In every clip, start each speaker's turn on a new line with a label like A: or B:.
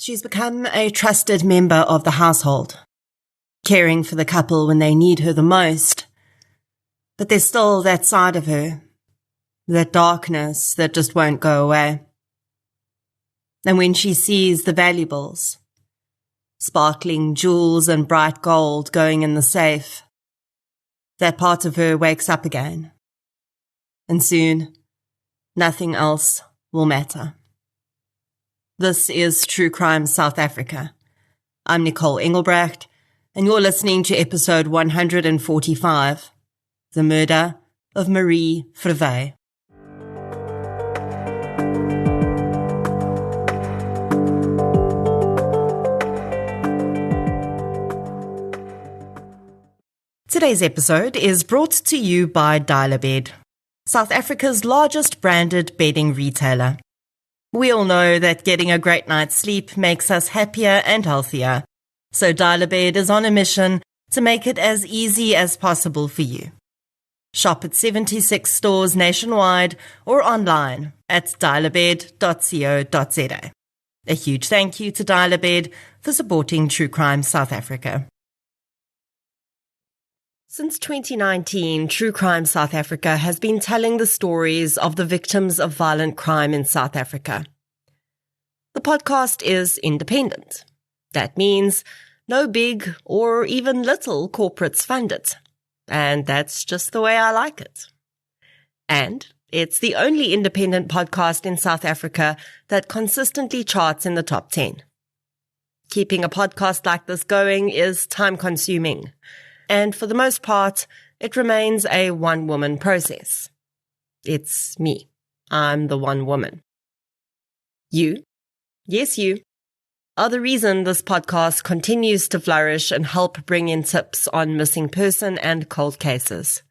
A: She's become a trusted member of the household, caring for the couple when they need her the most. But there's still that side of her, that darkness that just won't go away. And when she sees the valuables, sparkling jewels and bright gold going in the safe, that part of her wakes up again. And soon, nothing else will matter. This is True Crime South Africa. I'm Nicole Engelbrecht, and you're listening to episode 145, The Murder of Marie Verwey. Today's episode is brought to you by Dial-A-Bed, South Africa's largest branded bedding retailer. We all know that getting a great night's sleep makes us happier and healthier, so Dial-A-Bed is on a mission to make it as easy as possible for you. Shop at 76 stores nationwide or online at dialabed.co.za. A huge thank you to Dial-A-Bed for supporting True Crime South Africa. Since 2019, True Crime South Africa has been telling the stories of the victims of violent crime in South Africa. The podcast is independent. That means no big or even little corporates fund it. And that's just the way I like it. And it's the only independent podcast in South Africa that consistently charts in the top 10. Keeping a podcast like this going is time-consuming. And for the most part, it remains a one-woman process. It's me. I'm the one woman. You, yes you, are the reason this podcast continues to flourish and help bring in tips on missing person and cold cases.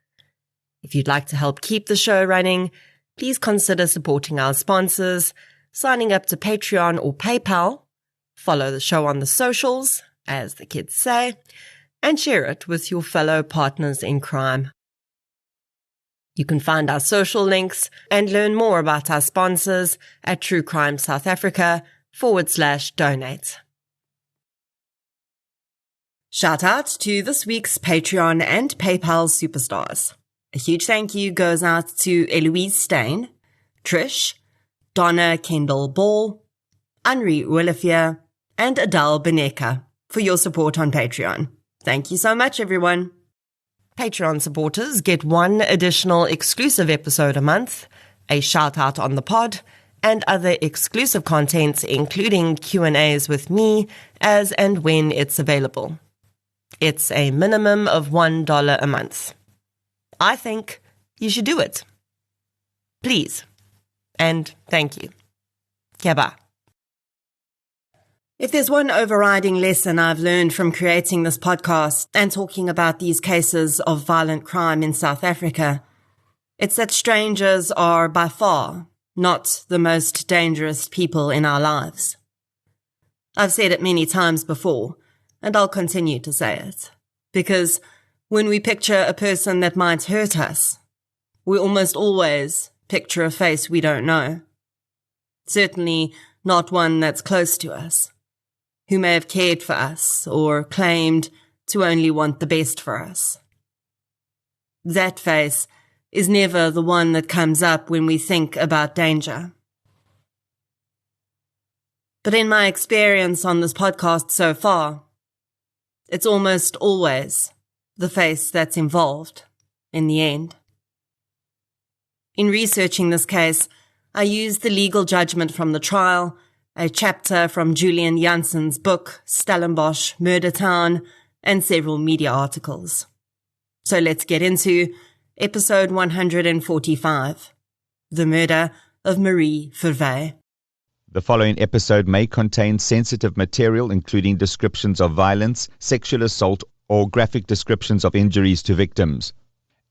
A: If you'd like to help keep the show running, please consider supporting our sponsors, signing up to Patreon or PayPal, follow the show on the socials, as the kids say, and share it with your fellow partners in crime. You can find our social links and learn more about our sponsors at True Crime South Africa/donate. Shout out to this week's Patreon and PayPal superstars. A huge thank you goes out to Eloise Stein, Trish, Donna Kendall Ball, Henri Olivier, and Adele Beneka for your support on Patreon. Thank you so much, everyone. Patreon supporters get one additional exclusive episode a month, a shout-out on the pod, and other exclusive content, including Q&As with me, as and when it's available. It's a minimum of $1 a month. I think you should do it. Please. And thank you. Kia ba. If there's one overriding lesson I've learned from creating this podcast and talking about these cases of violent crime in South Africa, it's that strangers are by far not the most dangerous people in our lives. I've said it many times before, and I'll continue to say it, because when we picture a person that might hurt us, we almost always picture a face we don't know. Certainly not one that's close to us, who may have cared for us or claimed to only want the best for us. That face is never the one that comes up when we think about danger. But in my experience on this podcast so far, it's almost always the face that's involved in the end. In researching this case, I used the legal judgment from the trial, a chapter from Julian Janssen's book, Stellenbosch, Murder Town, and several media articles. So let's get into episode 145, The Murder of Marie Verwey.
B: The following episode may contain sensitive material, including descriptions of violence, sexual assault, or graphic descriptions of injuries to victims.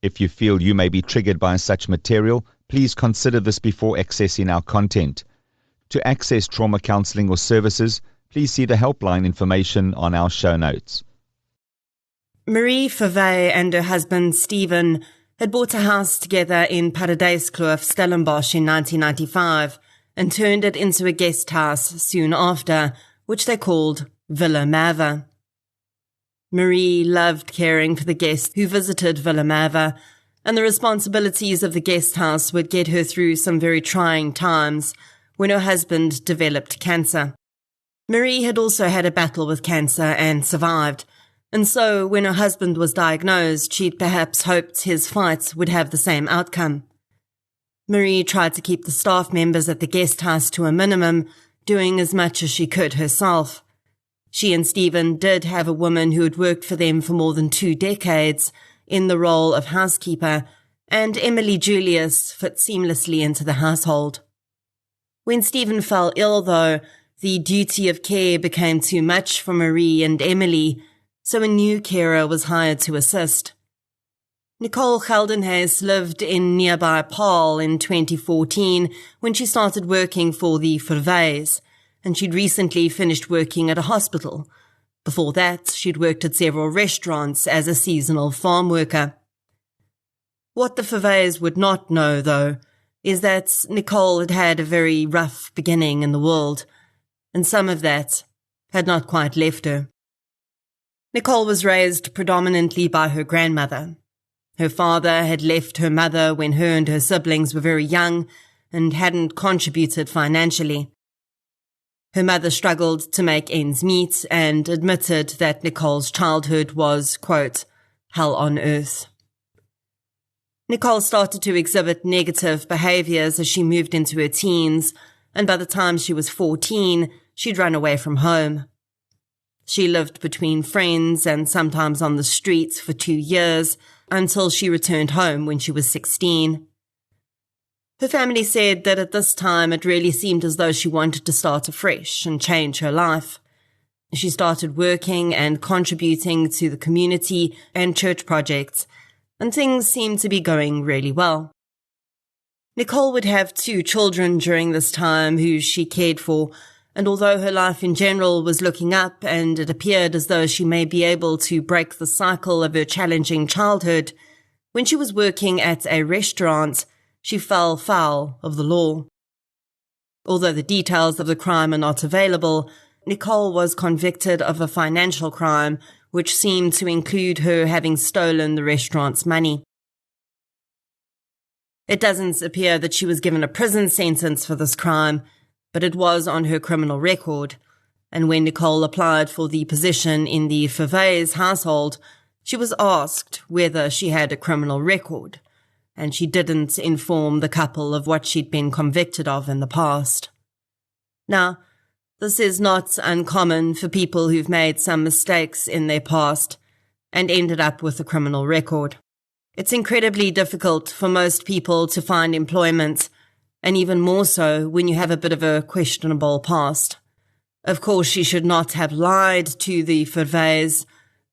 B: If you feel you may be triggered by such material, please consider this before accessing our content. To access trauma counseling or services, please see the helpline information on our show notes.
A: Marie Verwey and her husband Stephen had bought a house together in Paradijskloof, Stellenbosch in 1995 and turned it into a guest house soon after which they called Villa Mava. Marie loved caring for the guests who visited Villa Mava, and the responsibilities of the guest house would get her through some very trying times when her husband developed cancer. Marie had also had a battle with cancer and survived, and so when her husband was diagnosed, she'd perhaps hoped his fight would have the same outcome. Marie tried to keep the staff members at the guest house to a minimum, doing as much as she could herself. She and Stephen did have a woman who had worked for them for more than 2 decades in the role of housekeeper, and Emily Julius fit seamlessly into the household. When Stephen fell ill, though, the duty of care became too much for Marie and Emily, so a new carer was hired to assist. Nicole Geldenhuys lived in nearby Paarl in 2014 when she started working for the Verweys, and she'd recently finished working at a hospital. Before that, she'd worked at several restaurants as a seasonal farm worker. What the Verweys would not know, though, is that Nicole had had a very rough beginning in the world, and some of that had not quite left her. Nicole was raised predominantly by her grandmother. Her father had left her mother when her and her siblings were very young and hadn't contributed financially. Her mother struggled to make ends meet and admitted that Nicole's childhood was, quote, hell on earth. Nicole started to exhibit negative behaviors as she moved into her teens, and by the time she was 14, she'd run away from home. She lived between friends and sometimes on the streets for 2 years, until she returned home when she was 16. Her family said that at this time it really seemed as though she wanted to start afresh and change her life. She started working and contributing to the community and church projects, and things seemed to be going really well. Nicole would have 2 children during this time who she cared for, and although her life in general was looking up and it appeared as though she may be able to break the cycle of her challenging childhood, when she was working at a restaurant, she fell foul of the law. Although the details of the crime are not available, Nicole was convicted of a financial crime, which seemed to include her having stolen the restaurant's money. It doesn't appear that she was given a prison sentence for this crime, but it was on her criminal record, and when Nicole applied for the position in the Verweys household, she was asked whether she had a criminal record, and she didn't inform the couple of what she'd been convicted of in the past. Now, this is not uncommon for people who've made some mistakes in their past and ended up with a criminal record. It's incredibly difficult for most people to find employment, and even more so when you have a bit of a questionable past. Of course, she should not have lied to the Verweys,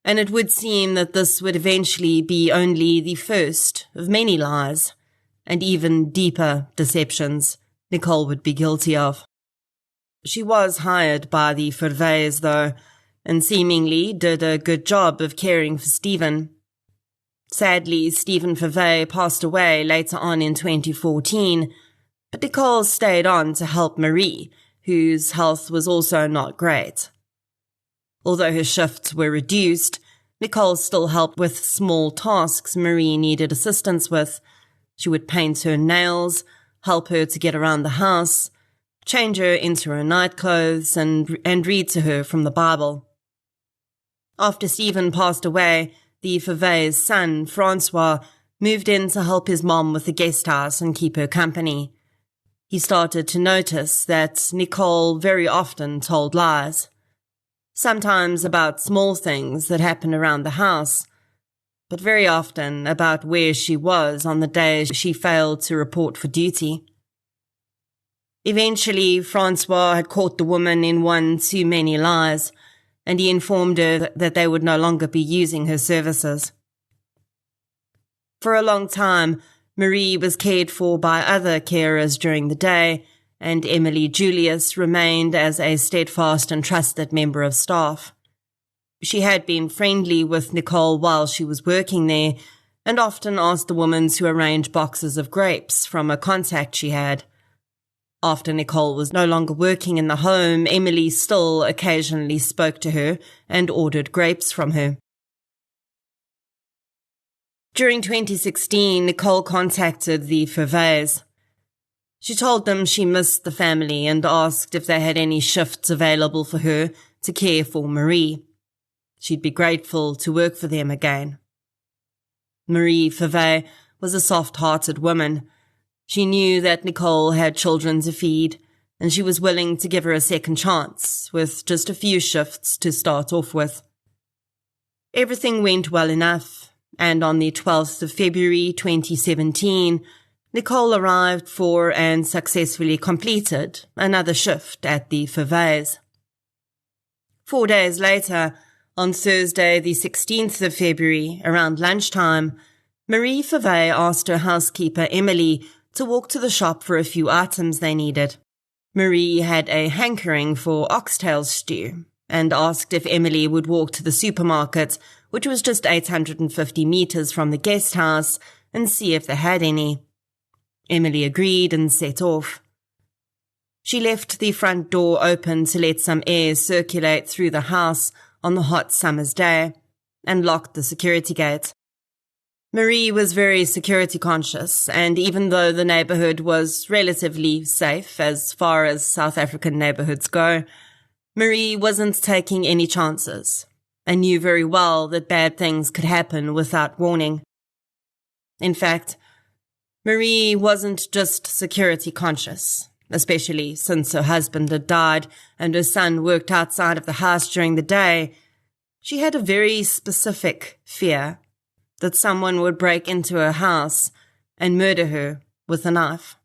A: and it would seem that this would eventually be only the first of many lies, and even deeper deceptions Nicole would be guilty of. She was hired by the Verweys, though, and seemingly did a good job of caring for Stephen. Sadly, Stephen Verwey passed away later on in 2014, but Nicole stayed on to help Marie, whose health was also not great. Although her shifts were reduced, Nicole still helped with small tasks Marie needed assistance with. She would paint her nails, help her to get around the house, change her into her nightclothes, and read to her from the Bible. After Stephen passed away, the Verwey's son, Francois, moved in to help his mom with the guest house and keep her company. He started to notice that Nicole very often told lies, sometimes about small things that happened around the house, but very often about where she was on the day she failed to report for duty. Eventually, Francois had caught the woman in one too many lies, and he informed her that they would no longer be using her services. For a long time, Marie was cared for by other carers during the day, and Emily Julius remained as a steadfast and trusted member of staff. She had been friendly with Nicole while she was working there, and often asked the woman to arrange boxes of grapes from a contact she had. After Nicole was no longer working in the home, Emily still occasionally spoke to her and ordered grapes from her. During 2016, Nicole contacted the Verweys. She told them she missed the family and asked if they had any shifts available for her to care for Marie. She'd be grateful to work for them again. Marie Verwey was a soft-hearted woman. She knew that Nicole had children to feed, and she was willing to give her a second chance, with just a few shifts to start off with. Everything went well enough, and on the 12th of February 2017, Nicole arrived for and successfully completed another shift at the Verweys. 4 days later, on Thursday the 16th of February, around lunchtime, Marie Verwey asked her housekeeper Emily to walk to the shop for a few items they needed. Marie had a hankering for oxtail stew and asked if Emily would walk to the supermarket, which was just 850 meters from the guest house, and see if they had any. Emily agreed and set off. She left the front door open to let some air circulate through the house on the hot summer's day, and locked the security gate. Marie was very security conscious, and even though the neighborhood was relatively safe as far as South African neighborhoods go, Marie wasn't taking any chances, and knew very well that bad things could happen without warning. In fact, Marie wasn't just security conscious, especially since her husband had died and her son worked outside of the house during the day. She had a very specific fear that someone would break into her house and murder her with a knife.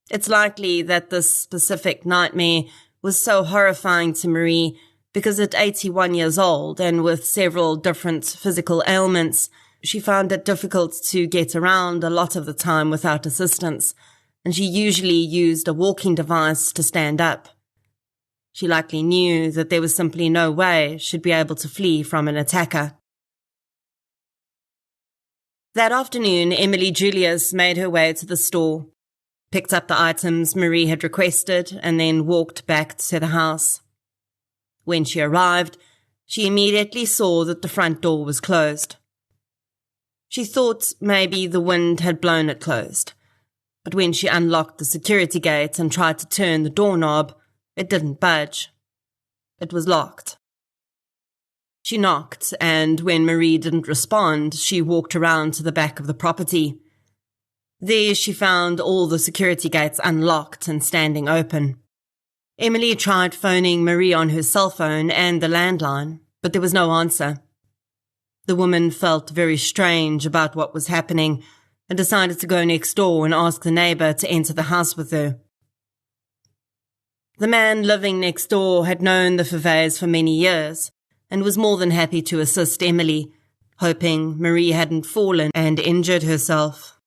A: It's likely that this specific nightmare was so horrifying to Marie because at 81 years old and with several different physical ailments, she found it difficult to get around a lot of the time without assistance, and she usually used a walking device to stand up. She likely knew that there was simply no way she'd be able to flee from an attacker. That afternoon, Emily Julius made her way to the store, picked up the items Marie had requested, and then walked back to the house. When she arrived, she immediately saw that the front door was closed. She thought maybe the wind had blown it closed, but when she unlocked the security gate and tried to turn the doorknob, it didn't budge. It was locked. She knocked, and when Marie didn't respond, she walked around to the back of the property. There she found all the security gates unlocked and standing open. Emily tried phoning Marie on her cell phone and the landline, but there was no answer. The woman felt very strange about what was happening and decided to go next door and ask the neighbor to enter the house with her. The man living next door had known the Verweys for many years and was more than happy to assist Emily, hoping Marie hadn't fallen and injured herself.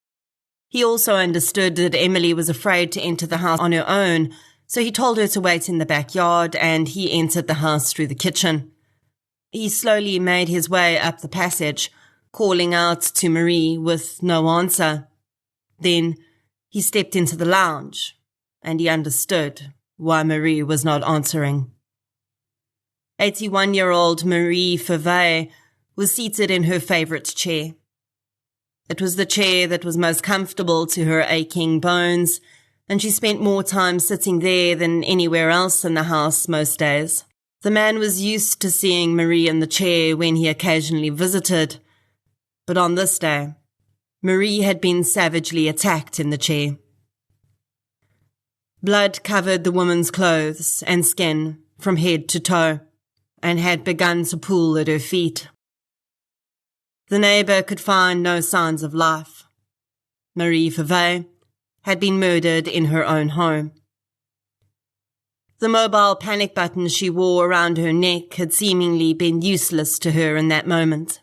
A: He also understood that Emily was afraid to enter the house on her own, so he told her to wait in the backyard and he entered the house through the kitchen. He slowly made his way up the passage, calling out to Marie with no answer. Then he stepped into the lounge, and he understood why Marie was not answering. 81-year-old Marie Verwey was seated in her favorite chair. It was the chair that was most comfortable to her aching bones, and she spent more time sitting there than anywhere else in the house most days. The man was used to seeing Marie in the chair when he occasionally visited, but on this day, Marie had been savagely attacked in the chair. Blood covered the woman's clothes and skin from head to toe, and had begun to pool at her feet. The neighbor could find no signs of life. Marie Verwey had been murdered in her own home. The mobile panic button she wore around her neck had seemingly been useless to her in that moment.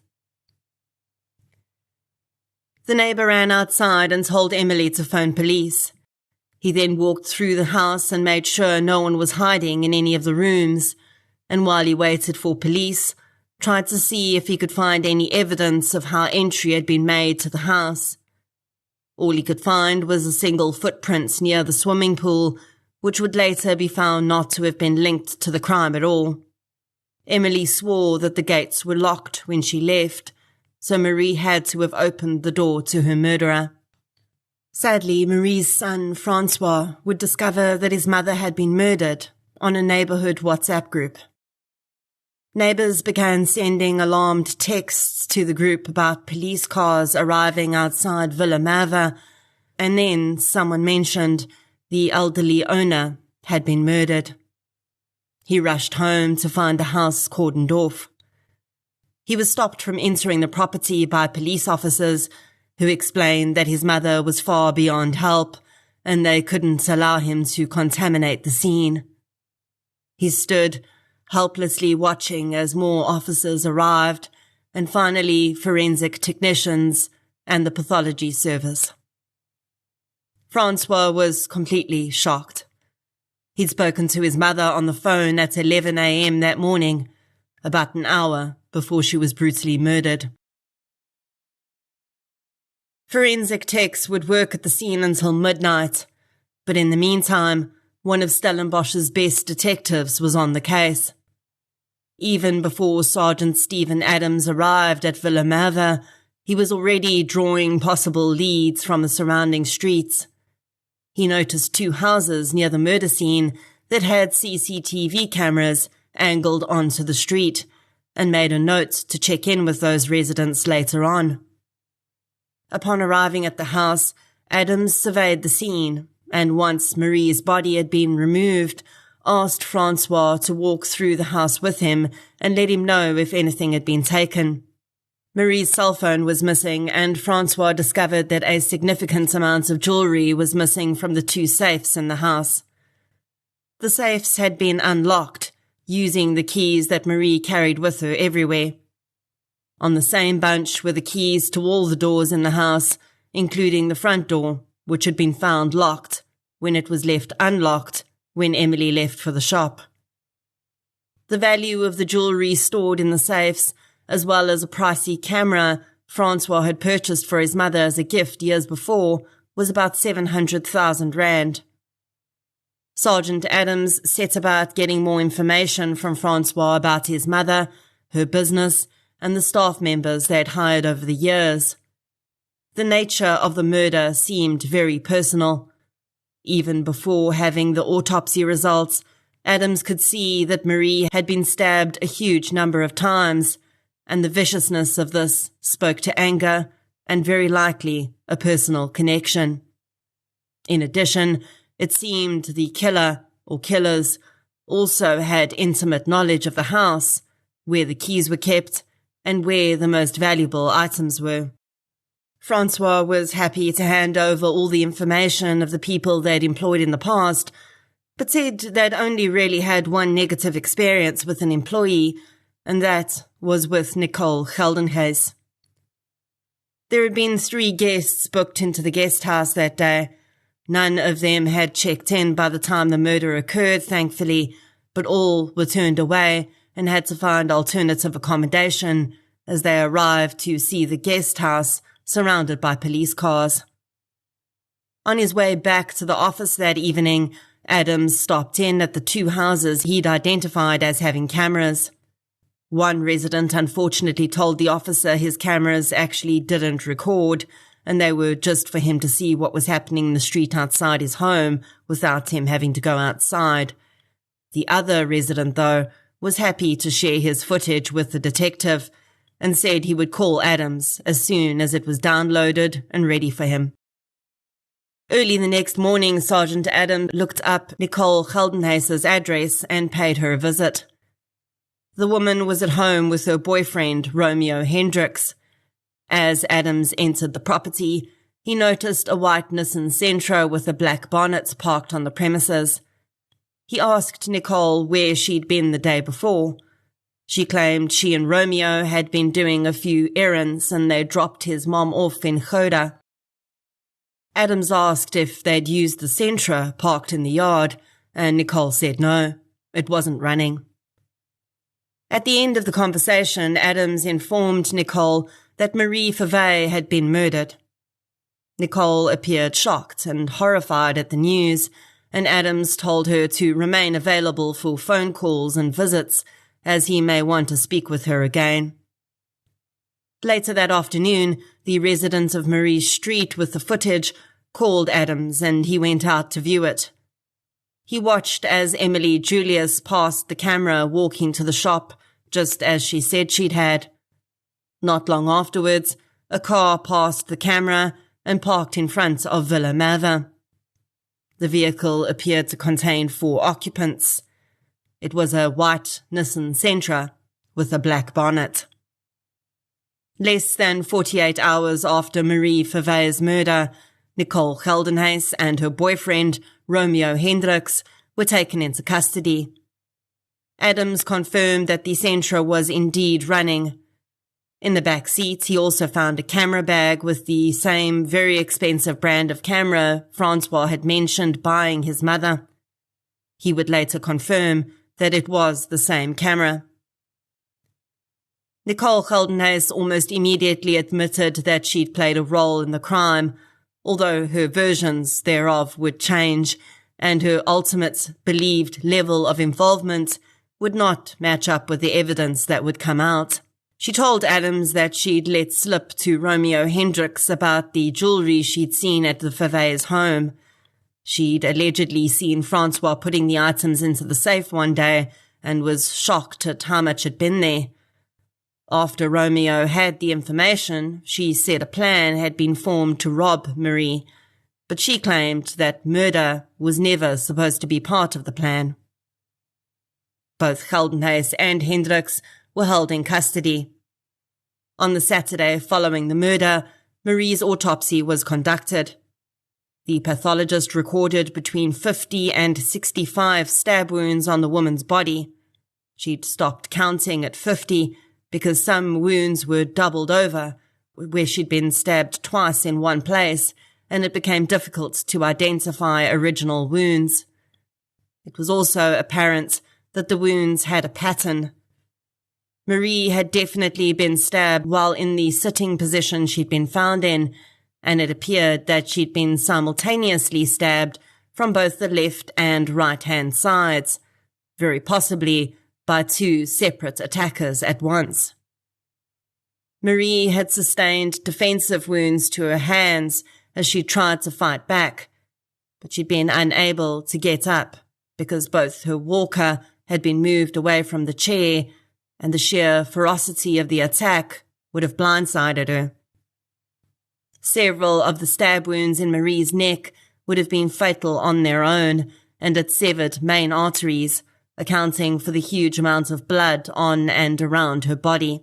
A: The neighbor ran outside and told Emily to phone police. He then walked through the house and made sure no one was hiding in any of the rooms, and while he waited for police, tried to see if he could find any evidence of how entry had been made to the house. All he could find was a single footprint near the swimming pool, which would later be found not to have been linked to the crime at all. Emily swore that the gates were locked when she left, so Marie had to have opened the door to her murderer. Sadly, Marie's son, Francois, would discover that his mother had been murdered on a neighbourhood WhatsApp group. Neighbours began sending alarmed texts to the group about police cars arriving outside Villa Mava, and then someone mentioned the elderly owner had been murdered. He rushed home to find the house cordoned off. He was stopped from entering the property by police officers who explained that his mother was far beyond help and they couldn't allow him to contaminate the scene. He stood, helplessly watching as more officers arrived, and finally forensic technicians and the pathology service. Francois was completely shocked. He'd spoken to his mother on the phone at 11 a.m. that morning, about an hour before she was brutally murdered. Forensic techs would work at the scene until midnight, but in the meantime, one of Stellenbosch's best detectives was on the case. Even before Sergeant Stephen Adams arrived at Villa Mava, he was already drawing possible leads from the surrounding streets. He noticed 2 houses near the murder scene that had CCTV cameras angled onto the street, and made a note to check in with those residents later on. Upon arriving at the house, Adams surveyed the scene, and once Marie's body had been removed, asked Francois to walk through the house with him and let him know if anything had been taken. Marie's cell phone was missing, and Francois discovered that a significant amount of jewellery was missing from the 2 safes in the house. The safes had been unlocked, using the keys that Marie carried with her everywhere. On the same bunch were the keys to all the doors in the house, including the front door, which had been found locked when it was left unlocked when Emily left for the shop. The value of the jewellery stored in the safes, as well as a pricey camera Francois had purchased for his mother as a gift years before, was about 700,000 rand. Sergeant Adams set about getting more information from Francois about his mother, her business, and the staff members they had hired over the years. The nature of the murder seemed very personal. Even before having the autopsy results, Adams could see that Marie had been stabbed a huge number of times, and the viciousness of this spoke to anger and very likely a personal connection. In addition, it seemed the killer, or killers, also had intimate knowledge of the house, where the keys were kept, and where the most valuable items were. Francois was happy to hand over all the information of the people they'd employed in the past, but said they'd only really had one negative experience with an employee, and that was with Nicole Geldenhuys. There had been 3 guests booked into the guest house that day. None of them had checked in by the time the murder occurred, thankfully, but all were turned away and had to find alternative accommodation as they arrived to see the guest house surrounded by police cars. On his way back to the office that evening, Adams stopped in at the 2 houses he'd identified as having cameras. One resident unfortunately told the officer his cameras actually didn't record, and they were just for him to see what was happening in the street outside his home without him having to go outside. The other resident, though, was happy to share his footage with the detective and said he would call Adams as soon as it was downloaded and ready for him. Early the next morning, Sergeant Adams looked up Nicole Geldenhuys's address and paid her a visit. The woman was at home with her boyfriend, Romeo Hendricks. As Adams entered the property, he noticed a white Nissan Sentra with a black bonnet parked on the premises. He asked Nicole where she'd been the day before. She claimed she and Romeo had been doing a few errands and they dropped his mom off in Gouda. Adams asked if they'd used the Sentra parked in the yard, and Nicole said no, it wasn't running. At the end of the conversation, Adams informed Nicole that Marie Verwey had been murdered. Nicole appeared shocked and horrified at the news, and Adams told her to remain available for phone calls and visits, as he may want to speak with her again. Later that afternoon, the resident of Marie's street with the footage called Adams, and he went out to view it. He watched as Emily Julius passed the camera walking to the shop, just as she said she'd had. Not long afterwards, a car passed the camera and parked in front of Villa Mather. The vehicle appeared to contain 4 occupants. It was a white Nissan Sentra with a black bonnet. Less than 48 hours after Marie Verwey's murder, Nicole Geldenhuys and her boyfriend, Romeo Hendricks, were taken into custody. Adams confirmed that the Sentra was indeed running. In the back seat, he also found a camera bag with the same very expensive brand of camera Francois had mentioned buying his mother. He would later confirm that it was the same camera. Nicole Geldenhuys almost immediately admitted that she'd played a role in the crime, although her versions thereof would change, and her ultimate believed level of involvement would not match up with the evidence that would come out. She told Adams that she'd let slip to Romeo Hendricks about the jewellery she'd seen at the Verwey's home. She'd allegedly seen Francois putting the items into the safe one day and was shocked at how much had been there. After Romeo had the information, she said a plan had been formed to rob Marie, but she claimed that murder was never supposed to be part of the plan. Both Geldenhuys and Hendricks were held in custody. On the Saturday following the murder, Marie's autopsy was conducted. The pathologist recorded between 50 and 65 stab wounds on the woman's body. She'd stopped counting at 50 because some wounds were doubled over, where she'd been stabbed twice in one place, and it became difficult to identify original wounds. It was also apparent that the wounds had a pattern. Marie had definitely been stabbed while in the sitting position she'd been found in, and it appeared that she'd been simultaneously stabbed from both the left and right-hand sides, very possibly by 2 separate attackers at once. Marie had sustained defensive wounds to her hands as she tried to fight back, but she'd been unable to get up because both her walker had been moved away from the chair, and the sheer ferocity of the attack would have blindsided her. Several of the stab wounds in Marie's neck would have been fatal on their own, and had severed main arteries, accounting for the huge amount of blood on and around her body.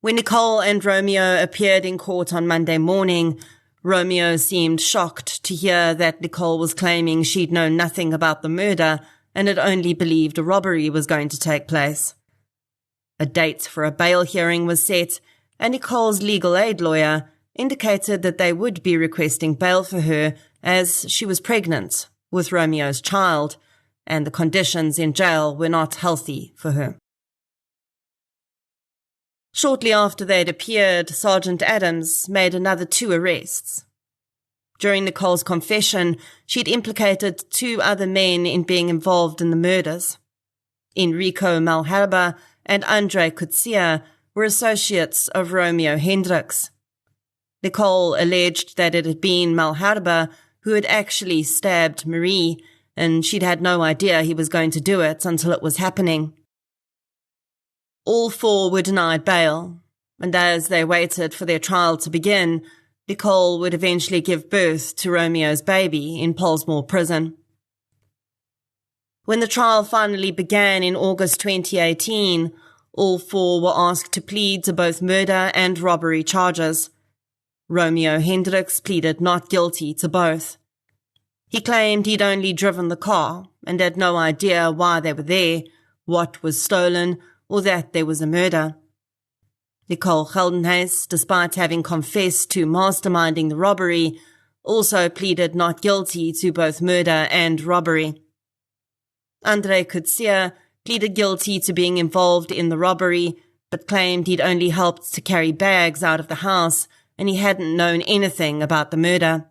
A: When Nicole and Romeo appeared in court on Monday morning, Romeo seemed shocked to hear that Nicole was claiming she'd known nothing about the murder and had only believed a robbery was going to take place. A date for a bail hearing was set, and Nicole's legal aid lawyer indicated that they would be requesting bail for her as she was pregnant with Romeo's child, and the conditions in jail were not healthy for her. Shortly after they'd appeared, Sergeant Adams made another 2 arrests. During Nicole's confession, she'd implicated 2 other men in being involved in the murders. Enrico Malherba and Andre Kutsia were associates of Romeo Hendricks. Nicole alleged that it had been Malherba who had actually stabbed Marie, and she'd had no idea he was going to do it until it was happening. All 4 were denied bail, and as they waited for their trial to begin, Nicole would eventually give birth to Romeo's baby in Pollsmoor prison. When the trial finally began in August 2018, all 4 were asked to plead to both murder and robbery charges. Romeo Hendricks pleaded not guilty to both. He claimed he'd only driven the car and had no idea why they were there, what was stolen, or that there was a murder. Nicole Geldenhuys, despite having confessed to masterminding the robbery, also pleaded not guilty to both murder and robbery. Andre Kutsia pleaded guilty to being involved in the robbery, but claimed he'd only helped to carry bags out of the house and he hadn't known anything about the murder.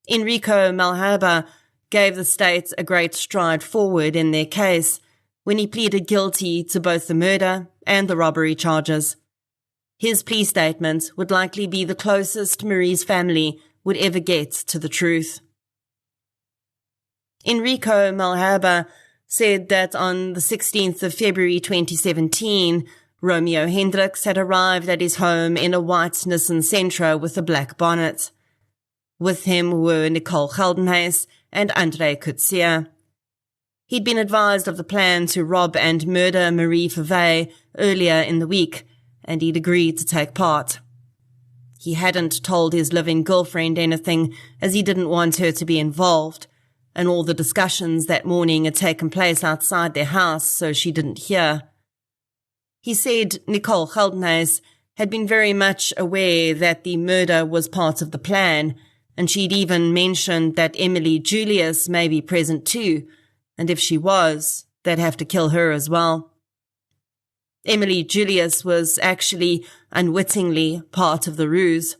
A: Enrico Malherbe gave the state a great stride forward in their case when he pleaded guilty to both the murder and the robbery charges. His plea statement would likely be the closest Marie's family would ever get to the truth. Enrico Malherbe said that on the 16th of February 2017, Romeo Hendricks had arrived at his home in a white Nissan Sentra with a black bonnet. With him were Nicole Geldenhuys and Andre Coetzee. He'd been advised of the plan to rob and murder Marie Verwey earlier in the week, and he'd agreed to take part. He hadn't told his live-in girlfriend anything, as he didn't want her to be involved, and all the discussions that morning had taken place outside their house, so she didn't hear. He said Nicole Geldenhuys had been very much aware that the murder was part of the plan, and she'd even mentioned that Emily Julius may be present too, and if she was, they'd have to kill her as well. Emily Julius was actually unwittingly part of the ruse.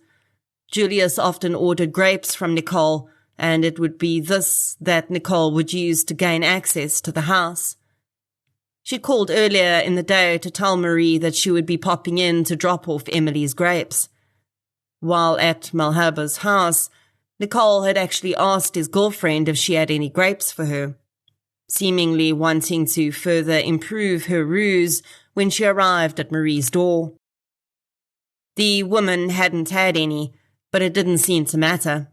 A: Julius often ordered grapes from Nicole, and it would be this that Nicole would use to gain access to the house. She called earlier in the day to tell Marie that she would be popping in to drop off Emily's grapes. While at Malherbe's house, Nicole had actually asked his girlfriend if she had any grapes for her, seemingly wanting to further improve her ruse when she arrived at Marie's door. The woman hadn't had any, but it didn't seem to matter.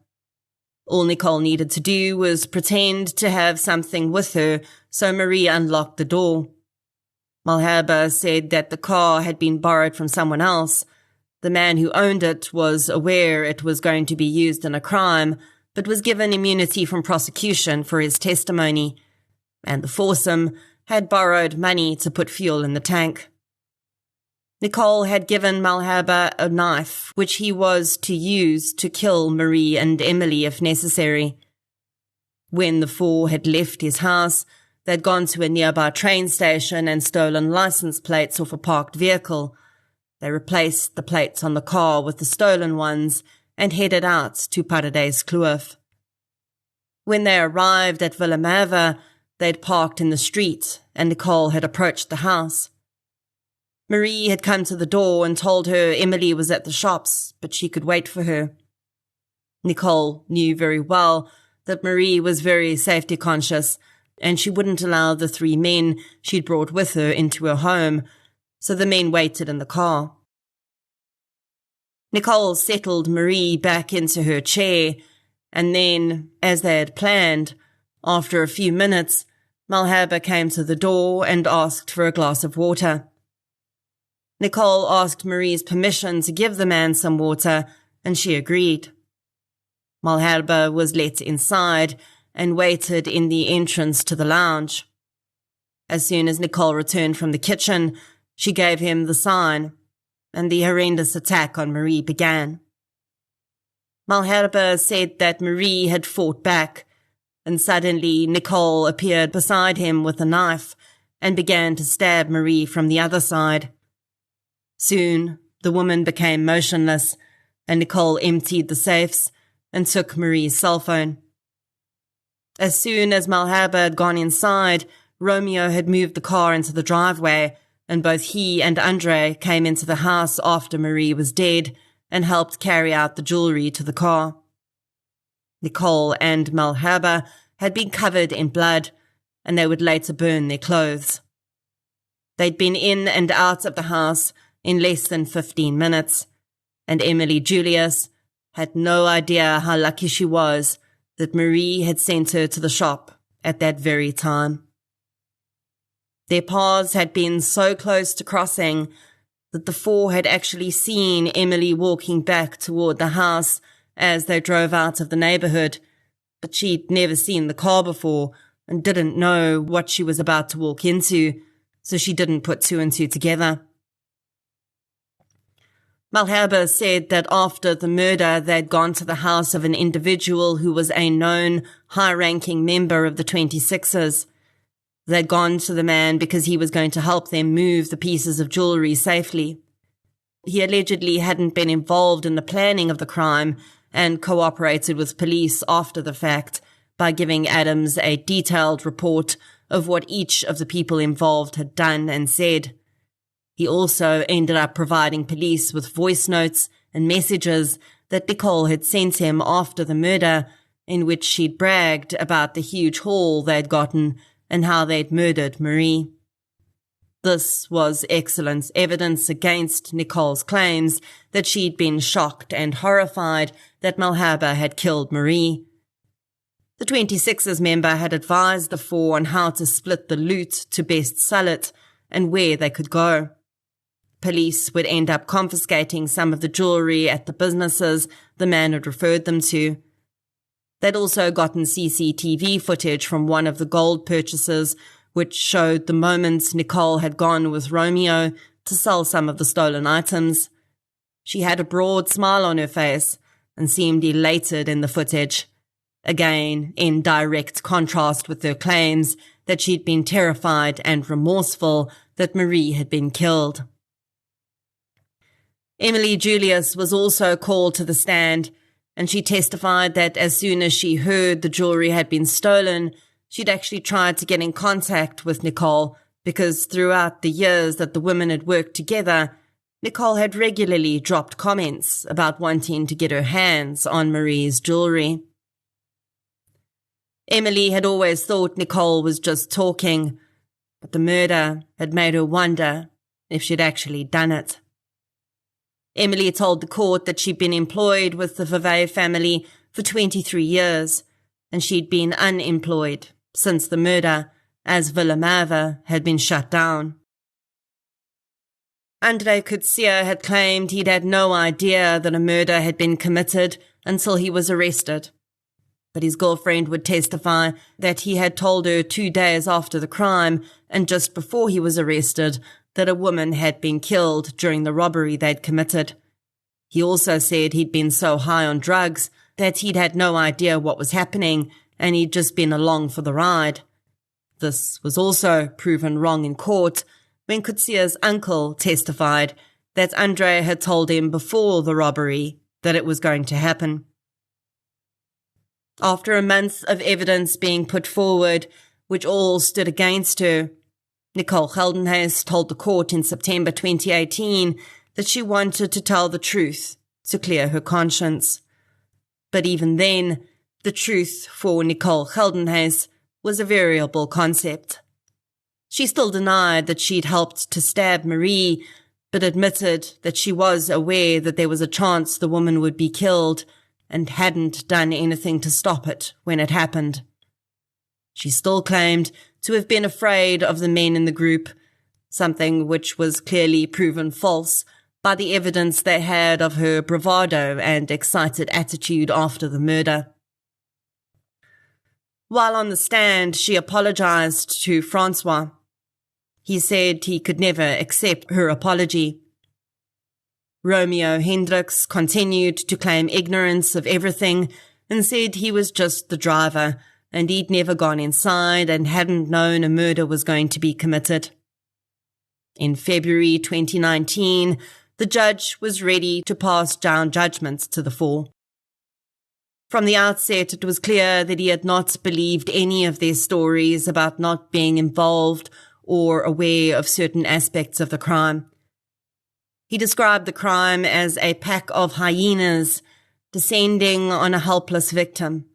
A: All Nicole needed to do was pretend to have something with her, so Marie unlocked the door. Malherbe said that the car had been borrowed from someone else. The man who owned it was aware it was going to be used in a crime, but was given immunity from prosecution for his testimony, and the foursome had borrowed money to put fuel in the tank. Nicole had given Malherbe a knife, which he was to use to kill Marie and Emily if necessary. When the four had left his house, they'd gone to a nearby train station and stolen license plates off a parked vehicle. They replaced the plates on the car with the stolen ones and headed out to Paradijskloof. When they arrived at Willem-Haven, they'd parked in the street and Nicole had approached the house. Marie had come to the door and told her Emily was at the shops, but she could wait for her. Nicole knew very well that Marie was very safety conscious, and she wouldn't allow the three men she'd brought with her into her home, so the men waited in the car. Nicole settled Marie back into her chair, and then, as they had planned, after a few minutes, Malherbe came to the door and asked for a glass of water. Nicole asked Marie's permission to give the man some water, and she agreed. Malherbe was let inside and waited in the entrance to the lounge. As soon as Nicole returned from the kitchen, she gave him the sign, and the horrendous attack on Marie began. Malherbe said that Marie had fought back, and suddenly Nicole appeared beside him with a knife and began to stab Marie from the other side. Soon, the woman became motionless, and Nicole emptied the safes and took Marie's cell phone. As soon as Malherbe had gone inside, Romeo had moved the car into the driveway, and both he and Andre came into the house after Marie was dead and helped carry out the jewelry to the car. Nicole and Malherbe had been covered in blood, and they would later burn their clothes. They'd been in and out of the house in less than 15 minutes, and Emily Julius had no idea how lucky she was that Marie had sent her to the shop at that very time. Their paths had been so close to crossing that the four had actually seen Emily walking back toward the house as they drove out of the neighborhood, but she'd never seen the car before and didn't know what she was about to walk into, so she didn't put two and two together. Malherbe said that after the murder, they'd gone to the house of an individual who was a known high-ranking member of the 26ers. They'd gone to the man because he was going to help them move the pieces of jewelry safely. He allegedly hadn't been involved in the planning of the crime and cooperated with police after the fact by giving Adams a detailed report of what each of the people involved had done and said. He also ended up providing police with voice notes and messages that Nicole had sent him after the murder, in which she'd bragged about the huge haul they'd gotten and how they'd murdered Marie. This was excellent evidence against Nicole's claims that she'd been shocked and horrified that Malherbe had killed Marie. The 26ers member had advised the four on how to split the loot to best sell it and where they could go. Police would end up confiscating some of the jewellery at the businesses the man had referred them to. They'd also gotten CCTV footage from one of the gold purchases, which showed the moments Nicole had gone with Romeo to sell some of the stolen items. She had a broad smile on her face and seemed elated in the footage, again in direct contrast with her claims that she'd been terrified and remorseful that Marie had been killed. Emily Julius was also called to the stand, and she testified that as soon as she heard the jewellery had been stolen, she'd actually tried to get in contact with Nicole because throughout the years that the women had worked together, Nicole had regularly dropped comments about wanting to get her hands on Marie's jewellery. Emily had always thought Nicole was just talking, but the murder had made her wonder if she'd actually done it. Emily told the court that she'd been employed with the Verwey family for 23 years, and she'd been unemployed since the murder, as Villa Merwe had been shut down. Andre Coetzee had claimed he'd had no idea that a murder had been committed until he was arrested. But his girlfriend would testify that he had told her 2 days after the crime and just before he was arrested that a woman had been killed during the robbery they'd committed. He also said he'd been so high on drugs that he'd had no idea what was happening and he'd just been along for the ride. This was also proven wrong in court when Coetzee's uncle testified that Andre had told him before the robbery that it was going to happen. After a month of evidence being put forward, which all stood against her, Nicole Geldenhuys told the court in September 2018 that she wanted to tell the truth to clear her conscience. But even then, the truth for Nicole Geldenhuys was a variable concept. She still denied that she'd helped to stab Marie, but admitted that she was aware that there was a chance the woman would be killed and hadn't done anything to stop it when it happened. She still claimed to have been afraid of the men in the group, something which was clearly proven false by the evidence they had of her bravado and excited attitude after the murder. While on the stand, she apologized to Francois. He said he could never accept her apology. Romeo Hendricks continued to claim ignorance of everything and said he was just the driver and he'd never gone inside and hadn't known a murder was going to be committed. In February 2019, the judge was ready to pass down judgment to the four. From the outset, it was clear that he had not believed any of their stories about not being involved or aware of certain aspects of the crime. He described the crime as a pack of hyenas descending on a helpless victim,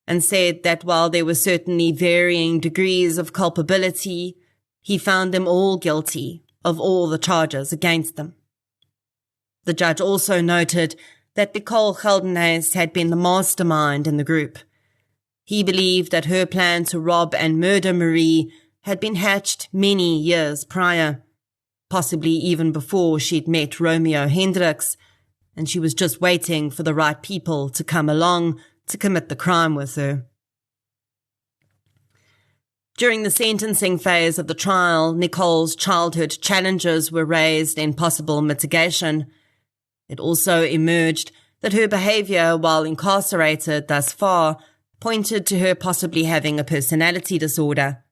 A: and said that while there were certainly varying degrees of culpability, he found them all guilty of all the charges against them. The judge also noted that Nicole Geldenhuys had been the mastermind in the group. He believed that her plan to rob and murder Marie had been hatched many years prior, possibly even before she'd met Romeo Hendricks, and she was just waiting for the right people to come along to commit the crime with her. During the sentencing phase of the trial, Nicole's childhood challenges were raised in possible mitigation. It also emerged that her behaviour while incarcerated thus far pointed to her possibly having a personality disorder.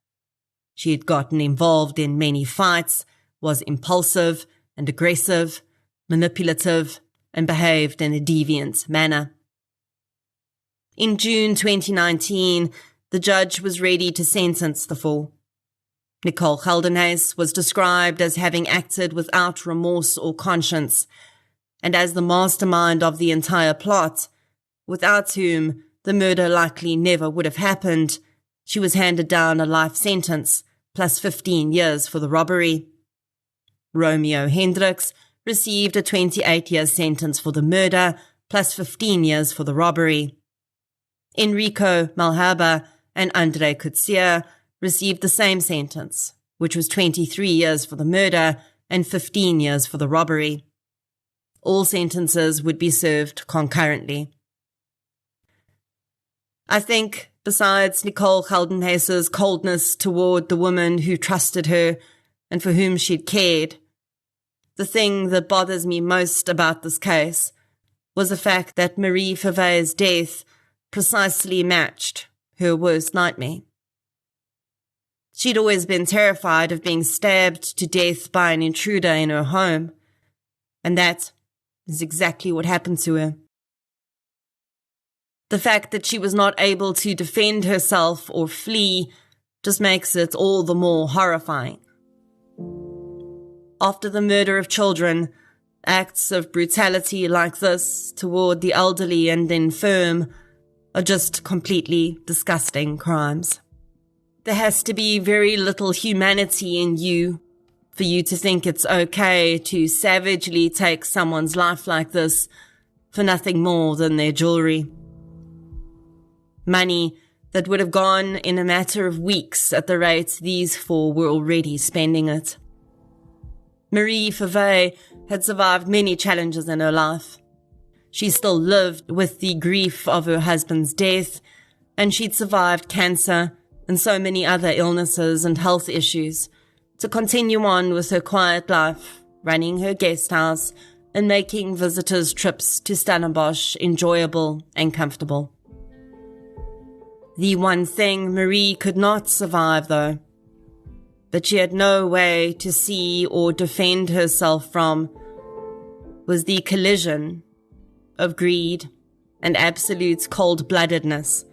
A: She had gotten involved in many fights, was impulsive and aggressive, manipulative, and behaved in a deviant manner. In June 2019, the judge was ready to sentence the four. Nicole Geldenhuys was described as having acted without remorse or conscience, and as the mastermind of the entire plot, without whom the murder likely never would have happened. She was handed down a life sentence, plus 15 years for the robbery. Romeo Hendricks received a 28-year sentence for the murder, plus 15 years for the robbery. Enrico Malherbe and Andre Coetzee received the same sentence, which was 23 years for the murder and 15 years for the robbery. All sentences would be served concurrently. I think, besides Nicole Geldenhuys's coldness toward the woman who trusted her and for whom she'd cared, the thing that bothers me most about this case was the fact that Marie Verwey's death precisely matched her worst nightmare. She'd always been terrified of being stabbed to death by an intruder in her home, and that is exactly what happened to her. The fact that she was not able to defend herself or flee just makes it all the more horrifying. After the murder of children, acts of brutality like this toward the elderly and infirm are just completely disgusting crimes. There has to be very little humanity in you for you to think it's okay to savagely take someone's life like this for nothing more than their jewelry. Money that would have gone in a matter of weeks at the rate these four were already spending it. Marie Verwey had survived many challenges in her life. She still lived with the grief of her husband's death, and she'd survived cancer and so many other illnesses and health issues to continue on with her quiet life, running her guest house and making visitors' trips to Stellenbosch enjoyable and comfortable. The one thing Marie could not survive, though, that she had no way to see or defend herself from, was the collision of greed and absolute cold-bloodedness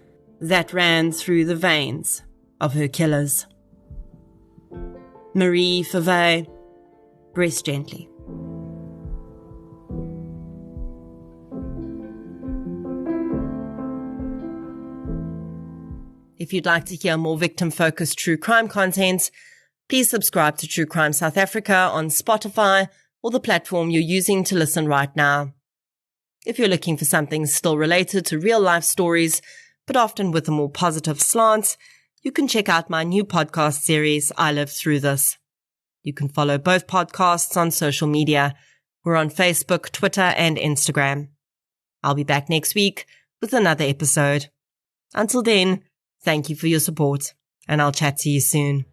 A: that ran through the veins of her killers. Marie Verwey, rest gently. If you'd like to hear more victim-focused true crime content, please subscribe to True Crime South Africa on Spotify or the platform you're using to listen right now. If you're looking for something still related to real-life stories, but often with a more positive slant, you can check out my new podcast series, I Lived Through This. You can follow both podcasts on social media. We're on Facebook, Twitter, and Instagram. I'll be back next week with another episode. Until then, thank you for your support, and I'll chat to you soon.